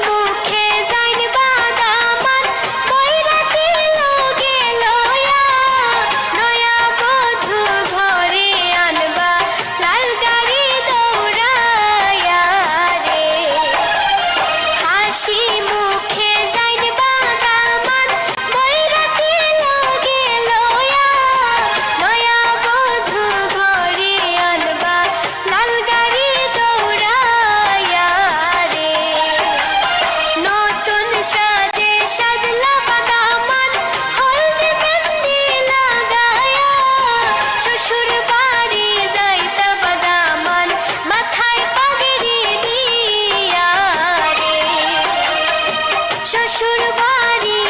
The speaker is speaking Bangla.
মুখে যাইন বাদামান বৈরাতি লোগে লয়া নয়া বধূ ঘরে আনবা লাল গাড়ি দৌড়ায়া রে হাসি মুখে যাইন বাদামান বৈরাতি লোগে লয়া নয়া বধূ ঘরে আনবা লাল গাড়ি দৌড়ায়া রে নতুন সাজে সাজলা বাদামান হলদে মেহেন্দি লাগায়া শ্বশুর বাড়ি যাইতা বাদামান মাথায় পাগড়ি দিয়া রে শ্বশুর বাড়ি